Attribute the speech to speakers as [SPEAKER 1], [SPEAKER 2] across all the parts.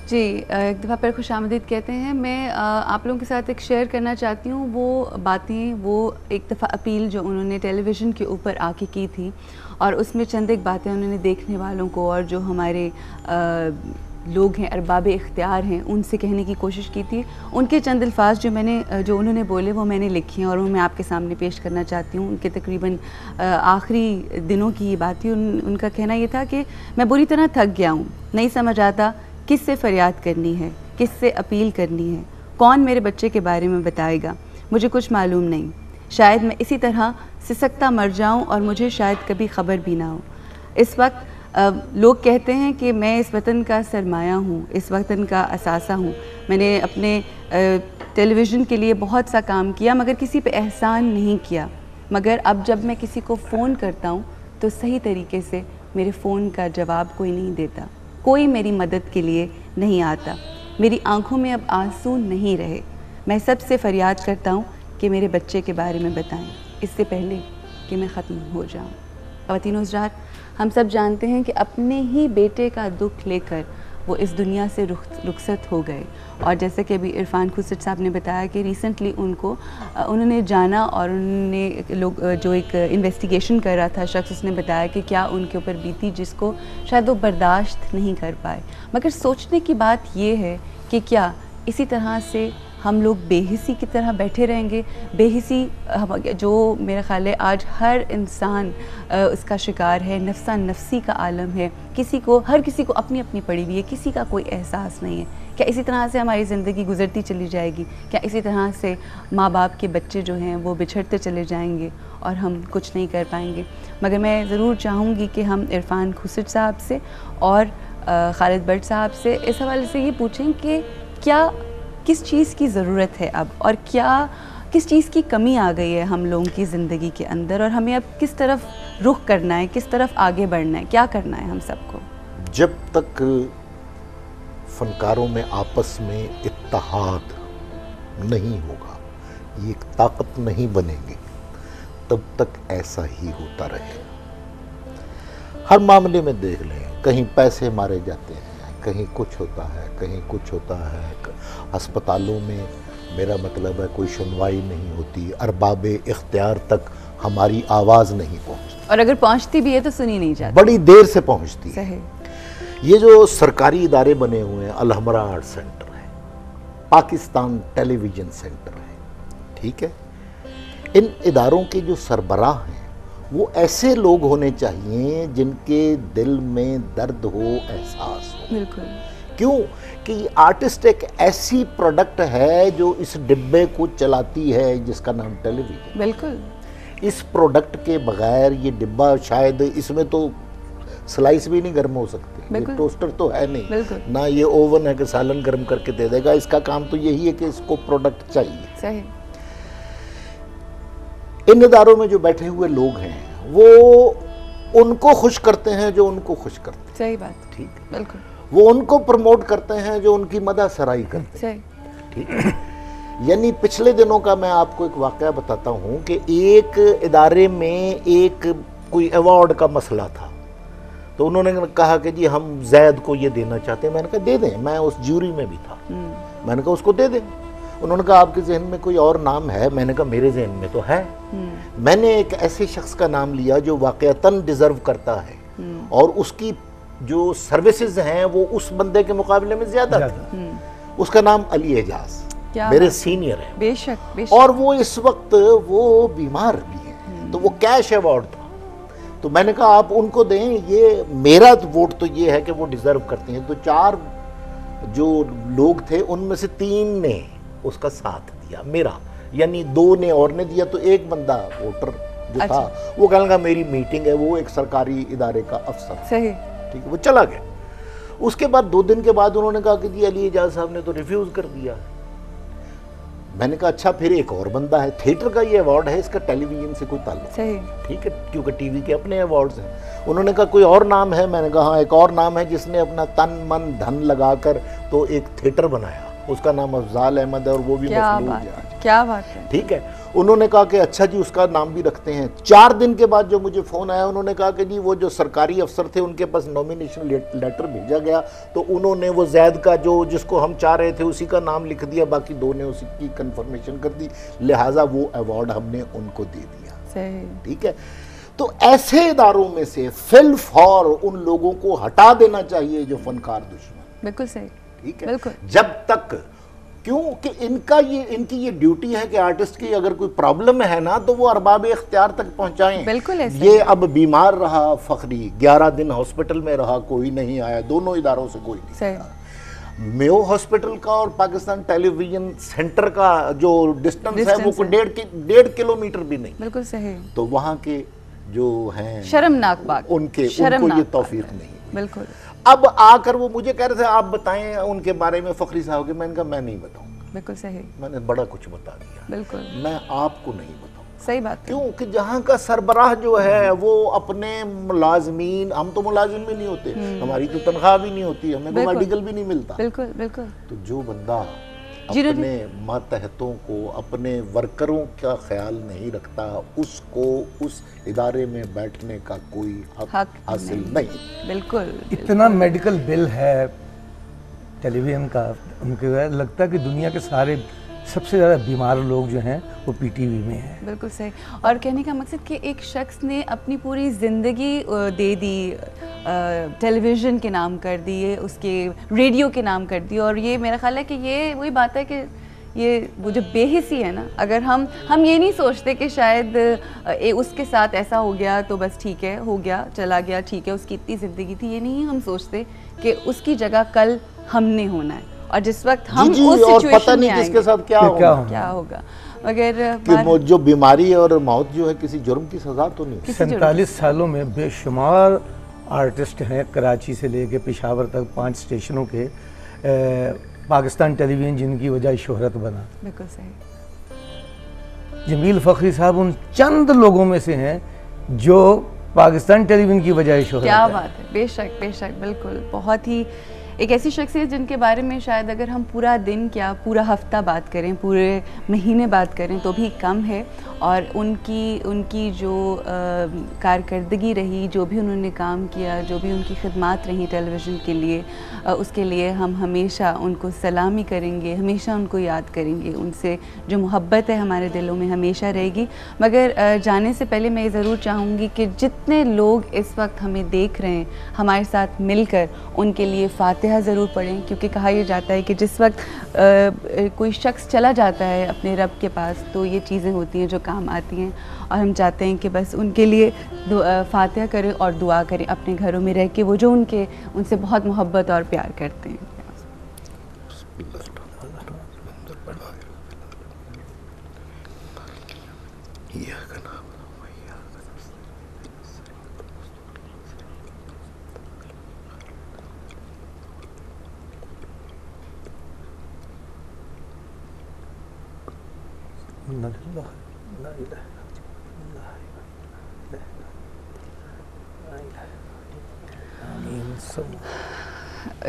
[SPEAKER 1] जी, एक दफ़ा फिर खुशामदीद कहते हैं। मैं आप लोगों के साथ एक शेयर करना चाहती हूँ वो बातें, वो एक दफ़ा अपील जो उन्होंने टेलीविज़न के ऊपर आके की थी, और उसमें चंद एक बातें उन्होंने देखने वालों को और जो हमारे लोग हैं, अरबाब इख्तियार हैं, उनसे कहने की कोशिश की थी। उनके चंद अल्फाज जो उन्होंने बोले वो मैंने लिखे हैं और वो मैं आपके सामने पेश करना चाहती हूँ। उनके तकरीबन आखिरी दिनों की ये बात थी। उनका कहना ये था कि मैं बुरी तरह थक गया हूँ, नहीं समझ आता किससे फरियाद करनी है, किससे अपील करनी है, कौन मेरे बच्चे के बारे में बताएगा, मुझे कुछ मालूम नहीं। शायद मैं इसी तरह सिसकता मर जाऊं और मुझे शायद कभी ख़बर भी ना हो। इस वक्त लोग कहते हैं कि मैं इस वतन का सरमाया हूँ, इस वतन का असासा हूँ। मैंने अपने टेलीविज़न के लिए बहुत सा काम किया मगर किसी पे एहसान नहीं किया। मगर अब जब मैं किसी को फ़ोन करता हूँ तो सही तरीके से मेरे फ़ोन का जवाब कोई नहीं देता, कोई मेरी मदद के लिए नहीं आता। मेरी आंखों में अब आंसू नहीं रहे। मैं सबसे फरियाद करता हूँ कि मेरे बच्चे के बारे में बताएं इससे पहले कि मैं ख़त्म हो जाऊँ। ख़वातीन व हज़रात, हम सब जानते हैं कि अपने ही बेटे का दुख लेकर वो इस दुनिया से रुखसत हो गए। और जैसे कि अभी इरफान खुसरत साहब ने बताया कि रिसेंटली उन्होंने जाना और उन्होंने जो एक इन्वेस्टिगेशन कर रहा था शख्स, उसने बताया कि क्या उनके ऊपर बीती जिसको शायद वो बर्दाश्त नहीं कर पाए। मगर सोचने की बात ये है कि क्या इसी तरह से हम लोग बेहिसी की तरह बैठे रहेंगे? बेहिसी जो मेरा ख़्याल है आज हर इंसान उसका शिकार है, नफ्सा नफ्सी का आलम है। हर किसी को अपनी अपनी पड़ी हुई है, किसी का कोई एहसास नहीं है। क्या इसी तरह से हमारी ज़िंदगी गुजरती चली जाएगी? क्या इसी तरह से माँ बाप के बच्चे जो हैं वो बिछड़ते चले जाएंगे और हम कुछ नहीं कर पाएंगे? मगर मैं ज़रूर चाहूँगी कि हम इरफान खुसरत साहब से और खालिद भट्ट साहब से इस हवाले से ये पूछें कि किस चीज़ की ज़रूरत है अब, और किस चीज़ की कमी आ गई है हम लोगों की ज़िंदगी के अंदर, और हमें अब किस तरफ रुख करना है, किस तरफ आगे बढ़ना है, क्या करना है हम सबको?
[SPEAKER 2] जब तक फनकारों में आपस में इत्तेहाद नहीं होगा, ये एक ताकत नहीं बनेगी, तब तक ऐसा ही होता रहेगा। हर मामले में देख लें, कहीं पैसे मारे जाते हैं, कहीं कुछ होता है, कहीं कुछ होता है। अस्पतालों में मेरा मतलब है कोई सुनवाई नहीं होती, अरबाबे इख्तियार तक हमारी आवाज़ नहीं पहुंचती,
[SPEAKER 1] और अगर पहुंचती भी है तो सुनी नहीं जाती,
[SPEAKER 2] बड़ी देर से पहुंचती है।
[SPEAKER 1] सही।
[SPEAKER 2] ये जो सरकारी इदारे बने हुए हैं, अल-हमरा आर्ट सेंटर है, पाकिस्तान टेलीविज़न सेंटर है, ठीक है, इन इदारों के जो सरबराह हैं वो ऐसे लोग होने चाहिए जिनके दिल में दर्द हो, एहसास हो।
[SPEAKER 1] बिल्कुल।
[SPEAKER 2] क्यों कि आर्टिस्ट एक ऐसी प्रोडक्ट है जो इस डिब्बे को चलाती है जिसका नाम टेलीविज़न।
[SPEAKER 1] बिल्कुल।
[SPEAKER 2] इस प्रोडक्ट के बगैर ये डिब्बा, शायद इसमें तो स्लाइस भी नहीं गर्म हो सकती, ये टोस्टर तो है नहीं, ना ये ओवन है कि सालन गर्म करके दे देगा। इसका काम तो यही है कि इसको प्रोडक्ट चाहिए।
[SPEAKER 1] सही।
[SPEAKER 2] इन इदारों में जो बैठे हुए लोग हैं वो उनको खुश करते हैं जो उनको खुश करते हैं।
[SPEAKER 1] सही बात।
[SPEAKER 2] ठीक,
[SPEAKER 1] बिल्कुल।
[SPEAKER 2] वो उनको प्रमोट करते हैं जो उनकी मदह सराई करते हैं। ठीक है। यानी पिछले दिनों का मैं आपको एक वाकया बताता हूँ कि एक इदारे में एक कोई अवार्ड का मसला था, तो उन्होंने कहा कि जी हम जैद को ये देना चाहते हैं। मैंने कहा दे दें, मैं उस ज्यूरी में भी था। मैंने कहा उसको दे दें। उन्होंने कहा आपके जहन में कोई और नाम है? मैंने कहा मेरे जहन में तो है। मैंने एक ऐसे शख्स का नाम लिया जो वाकईतन डिजर्व करता है और उसकी जो सर्विसेज हैं वो उस बंदे के मुकाबले में ज्यादा थी। उसका नाम अली एजाज, मेरे सीनियर है।
[SPEAKER 1] बेशक।
[SPEAKER 2] और वो इस वक्त वो बीमार भी है, तो वो कैश अवार्ड था। तो मैंने कहा आप उनको दें, ये मेरा वोट तो ये है कि वो डिजर्व करते हैं। तो 4 जो लोग थे उनमें से 3 ने उसका साथ दिया मेरा, यानी 2 ने और ने दिया। तो एक बंदा वोटर जो था वो कहने लगा मेरी मीटिंग है, वो एक सरकारी इदारे का अफसर,
[SPEAKER 1] सही,
[SPEAKER 2] ठीक है, वो चला गया। उसके बाद 2 दिन के बाद उन्होंने कहा कि जी अली एजाज साहब ने तो रिफ्यूज कर दिया। मैंने कहा अच्छा फिर एक और बंदा है, थिएटर का ये अवार्ड है, इसका टेलीविजन से कोई ताल्लुक, सही, ठीक है, क्योंकि टीवी के अपने अवार्ड्स हैं। उन्होंने कहा कोई और नाम है? मैंने कहा हाँ एक और नाम है जिसने अपना तन मन धन लगाकर तो एक थिएटर बनाया, उसका नाम अफजाल अहमद है और वो भी मफलूज है।
[SPEAKER 1] क्या बात है,
[SPEAKER 2] ठीक है। उन्होंने कहा कि अच्छा जी उसका नाम भी रखते हैं। 4 दिन के बाद जो मुझे फ़ोन आया, उन्होंने कहा कि जी वो जो सरकारी अफसर थे उनके पास नॉमिनेशन लेटर भेजा गया, तो उन्होंने वो जैद का जो जिसको हम चाह रहे थे उसी का नाम लिख दिया, बाकी 2 ने उसी की कंफर्मेशन कर दी, लिहाजा वो अवार्ड हमने उनको दे दिया। ठीक है, तो ऐसे इदारों में से फिल फॉर उन लोगों को हटा देना चाहिए जो फनकार दुश्मन।
[SPEAKER 1] बिल्कुल सही। ठीक है,
[SPEAKER 2] जब तक, क्योंकि इनकी ये ड्यूटी है कि आर्टिस्ट की अगर कोई प्रॉब्लम है ना तो वो अरबाब इख्तियार तक पहुंचाएं।
[SPEAKER 1] बिल्कुल ऐसे।
[SPEAKER 2] ये अब बीमार रहा फखरी, 11 दिन हॉस्पिटल में रहा, कोई नहीं आया, दोनों इदारों से कोई नहीं आया। मेयो हॉस्पिटल का और पाकिस्तान टेलीविजन सेंटर का जो डिस्टेंस है वो 1.5 किलोमीटर भी नहीं।
[SPEAKER 1] बिल्कुल सही।
[SPEAKER 2] तो वहाँ के जो हैं
[SPEAKER 1] शर्मनाक बात,
[SPEAKER 2] उनको ये तौफीक नहीं।
[SPEAKER 1] बिल्कुल।
[SPEAKER 2] अब आकर वो मुझे कह रहे थे आप बताएं उनके बारे में फखरी साहब के, मैंने कहा मैं नहीं बताऊंगा।
[SPEAKER 1] बिल्कुल सही।
[SPEAKER 2] मैंने बड़ा कुछ बता दिया।
[SPEAKER 1] बिल्कुल।
[SPEAKER 2] मैं आपको नहीं बताऊंगा।
[SPEAKER 1] सही बात है।
[SPEAKER 2] क्योंकि जहाँ का सरबराह जो है वो अपने मुलाजमीन, हम तो मुलाजिम भी नहीं होते, हमारी तो तनख्वाह भी नहीं होती, हमें तो मेडिकल भी नहीं मिलता।
[SPEAKER 1] बिल्कुल बिल्कुल।
[SPEAKER 2] तो जो बंदा अपने मातहतों को, अपने वर्करों का ख्याल नहीं रखता, उसको उस इदारे में बैठने का कोई हक हासिल नहीं।
[SPEAKER 1] बिल्कुल।
[SPEAKER 3] इतना मेडिकल बिल है टेलीविजन का, उनके लगता है कि दुनिया के सारे सबसे ज़्यादा बीमार लोग जो हैं वो पीटीवी में हैं।
[SPEAKER 1] बिल्कुल सही। और कहने का मकसद कि एक शख्स ने अपनी पूरी ज़िंदगी दे दी, टेलीविज़न के नाम कर दिए, उसके रेडियो के नाम कर दिए, और ये मेरा ख्याल है कि ये वही बात है कि ये वो जो बेहिसी है ना, अगर हम ये नहीं सोचते कि शायद उसके साथ ऐसा हो गया तो बस ठीक है, हो गया, चला गया, ठीक है, उसकी इतनी ज़िंदगी थी, ये नहीं हम सोचते कि उसकी जगह कल हमने होना है, और जिस वक्त हम उस सिचुएशन में
[SPEAKER 2] किसके साथ क्या
[SPEAKER 1] होगा। मगर
[SPEAKER 2] जो बीमारी और मौत जो है किसी जुर्म की सजा तो नहीं।
[SPEAKER 3] 47 सालों में बेशुमार आर्टिस्ट हैं, कराची से लेके पेशावर तक 5 स्टेशनों के, पाकिस्तान टेलीविज़न जिनकी वजह शोहरत बना।
[SPEAKER 1] बिल्कुल सही।
[SPEAKER 3] जमील फ़खरी साहब उन चंद लोगों में से हैं जो पाकिस्तान टेलीविज़न की वजह शोहरत।
[SPEAKER 1] क्या बात है, बेशक बेशक, बिल्कुल। बहुत ही एक ऐसी शख्सियत जिनके बारे में शायद अगर हम पूरा दिन क्या पूरा हफ्ता बात करें, पूरे महीने बात करें तो भी कम है, और उनकी जो कारकर्दगी रही, जो भी उन्होंने काम किया, जो भी उनकी खिदमात रही टेलीविज़न के लिए, उसके लिए हम हमेशा उनको सलामी करेंगे, हमेशा उनको याद करेंगे, उनसे जो मोहब्बत है हमारे दिलों में हमेशा रहेगी। मगर जाने से पहले मैं ये ज़रूर चाहूँगी कि जितने लोग इस वक्त हमें देख रहे हैं, हमारे साथ मिलकर उनके लिए फातिहा ज़रूर पढ़ें, क्योंकि कहा यह जाता है कि जिस वक्त कोई शख्स चला जाता है अपने रब के पास तो ये चीज़ें होती हैं जो काम आती हैं, और हम चाहते हैं कि बस उनके लिए फातिहा करें और दुआ करें अपने घरों में रह के, वो जो उनसे बहुत मोहब्बत और प्यार करते हैं।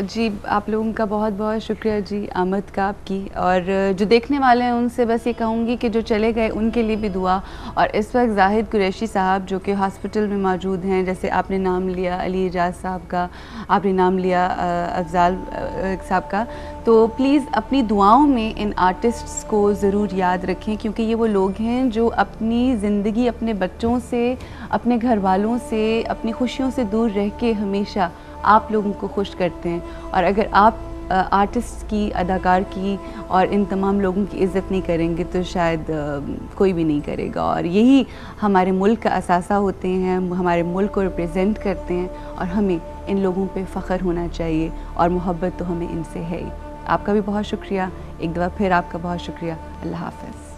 [SPEAKER 1] जी, आप लोगों का बहुत बहुत शुक्रिया जी, आमद का आपकी, और जो देखने वाले हैं उनसे बस ये कहूँगी कि जो चले गए उनके लिए भी दुआ। और इस वक्त जाहिद कुरैशी साहब जो कि हॉस्पिटल में मौजूद हैं, जैसे आपने नाम लिया अली एजाज साहब का, आपने नाम लिया अफजाल साहब का, तो प्लीज़ अपनी दुआओं में इन आर्टिस्ट्स को ज़रूर याद रखें, क्योंकि ये वो लोग हैं जो अपनी ज़िंदगी अपने बच्चों से, अपने घर वालों से, अपनी खुशियों से दूर रह के हमेशा आप लोगों को खुश करते हैं। और अगर आप आर्टिस्ट की, अदाकार की और इन तमाम लोगों की इज़्ज़त नहीं करेंगे तो शायद कोई भी नहीं करेगा, और यही हमारे मुल्क का असासा होते हैं, हमारे मुल्क को रिप्रेजेंट करते हैं, और हमें इन लोगों पे फ़ख्र होना चाहिए, और मोहब्बत तो हमें इनसे है ही। आपका भी बहुत शुक्रिया, एक दफ़ा फिर आपका बहुत शुक्रिया। अल्लाह हाफ़िज़।